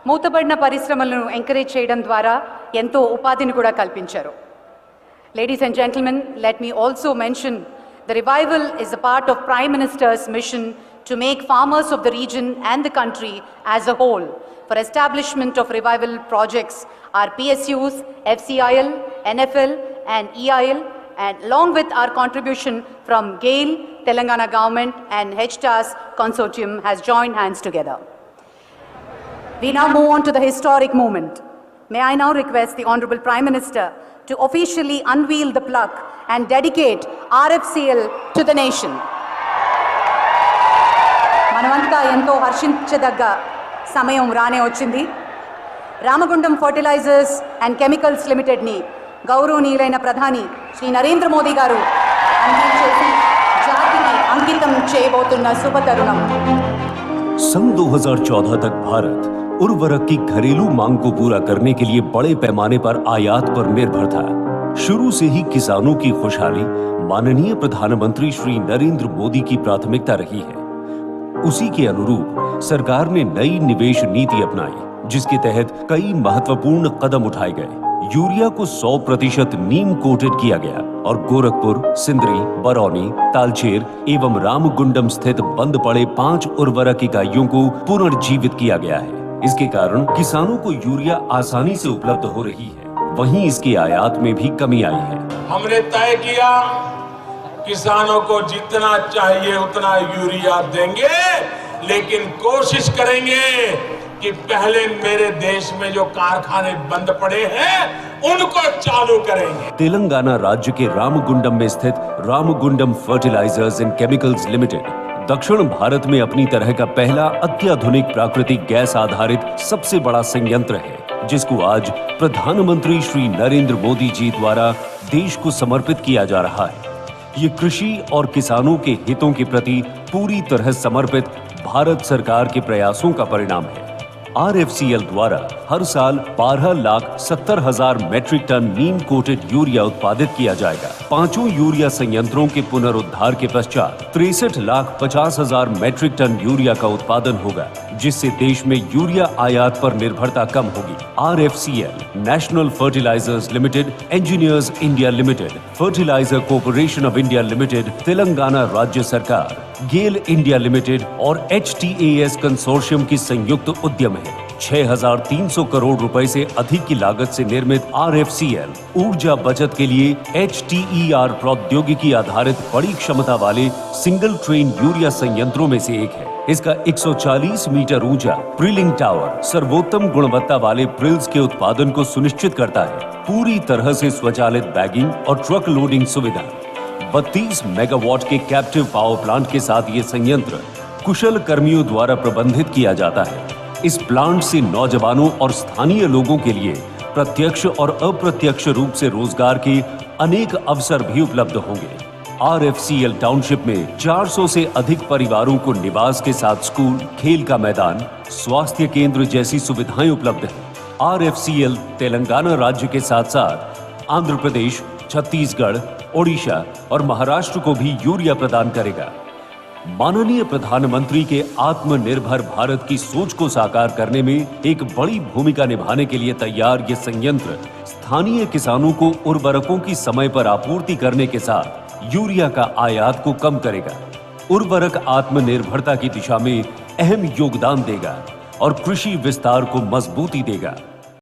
మూతబడిన పరిశ్రమలను ఎంకరేజ్ చేయడం ద్వారా ఎంతో ఉపాధిని కూడా కల్పించారు. Ladies and gentlemen, let me also mention the revival is a part of Prime Minister's mission to make farmers of the region and the country as a whole. For establishment of revival projects are PSUs, FCIL, NFL and EIL, and along with our contribution from GAIL, Telangana government and HTAS consortium has joined hands together. We now move on to the historic moment. May I now request the Honorable Prime Minister to officially unveil the plug and dedicate RFCL to the nation. మనమంతా ఎంతో హర్షించదగ్గ సమయం రానే వచ్చింది. Ramagundam fertilisers and chemicals లిమిటెడ్ని గౌరవనీయులైన ప్రధాని శ్రీ నరేంద్ర మోదీ గారు అందించేసి జాతికి అంకితం చేయబోతున్న శుభతరుణం. सन 2014 तक भारत उर्वरक की घरेलू मांग को पूरा करने के लिए बड़े पैमाने पर आयात पर निर्भर था। शुरू से ही किसानों की खुशहाली माननीय प्रधानमंत्री श्री नरेंद्र मोदी की प्राथमिकता रही है। उसी के अनुरूप सरकार ने नई निवेश नीति अपनाई, जिसके तहत कई महत्वपूर्ण कदम उठाए गए। यूरिया को 100% नीम कोटेड किया गया और गोरखपुर, सिंदरी, बरौनी, तालचेर एवं रामगुंडम स्थित बंद पड़े 5 उर्वरक इकाइयों को पुनर्जीवित किया गया है। इसके कारण किसानों को यूरिया आसानी से उपलब्ध हो रही है, वहीं इसकी आयात में भी कमी आई है। हमने तय किया किसानों को जितना चाहिए उतना यूरिया देंगे, लेकिन कोशिश करेंगे कि पहले मेरे देश में जो कारखाने बंद पड़े हैं उनको चालू करेंगे। तेलंगाना राज्य के रामगुंडम में स्थित Ramagundam fertilizers and chemicals limited दक्षिण भारत में अपनी तरह का पहला अत्याधुनिक प्राकृतिक गैस आधारित सबसे बड़ा संयंत्र है, जिसको आज प्रधानमंत्री श्री नरेंद्र मोदी जी द्वारा देश को समर्पित किया जा रहा है। ये कृषि और किसानों के हितों के प्रति पूरी तरह समर्पित भारत सरकार के प्रयासों का परिणाम है। RFCL द्वारा हर साल 12,70,000 मैट्रिक टन नीम कोटेड यूरिया उत्पादित किया जाएगा। 5 यूरिया संयंत्रों के पुनरुद्धार के पश्चात 63,50,000 मैट्रिक टन यूरिया का उत्पादन होगा, जिससे देश में यूरिया आयात पर निर्भरता कम होगी। RFCL, national fertilizers limited, engineers India limited, fertilizer corporation of India limited, Telangana राज्य सरकार, गेल इंडिया लिमिटेड और HTAS कंसोर्शियम की संयुक्त उद्यम है। 6,300 करोड़ रुपए से अधिक की लागत से निर्मित RFCL ऊर्जा बचत के लिए HTER प्रौद्योगिकी आधारित बड़ी क्षमता वाले सिंगल ट्रेन यूरिया संयंत्रों में से एक है। इसका 140 मीटर ऊंचा प्रिलिंग टावर सर्वोत्तम गुणवत्ता वाले प्रिल्स के उत्पादन को सुनिश्चित करता है। पूरी तरह से स्वचालित बैगिंग और ट्रक लोडिंग सुविधा। 32 मेगावाट के कैप्टिव पावर प्लांट के साथ ये संयंत्र कुशल कर्मियों द्वारा प्रबंधित किया जाता है। इस प्लांट से नौजवानों और स्थानीय लोगों के लिए प्रत्यक्ष और अप्रत्यक्ष रूप से रोजगार के अनेक अवसर भी उपलब्ध होंगे। RFCL टाउनशिप में 400 से अधिक परिवारों को निवास के साथ स्कूल, खेल का मैदान, स्वास्थ्य केंद्र जैसी सुविधाएं उपलब्ध हैं। RFCL तेलंगाना राज्य के साथ साथ आंध्र प्रदेश, छत्तीसगढ़, ओडिशा और महाराष्ट्र को भी यूरिया प्रदान करेगा। माननीय प्रधानमंत्री के आत्मनिर्भर भारत की सोच को साकार करने में एक बड़ी भूमिका निभाने के लिए तैयार ये संयंत्र स्थानीय किसानों को उर्वरकों की समय पर आपूर्ति करने के साथ यूरिया का आयात को कम करेगा। उर्वरक आत्मनिर्भरता की दिशा में अहम योगदान देगा और कृषि विस्तार को मजबूती देगा।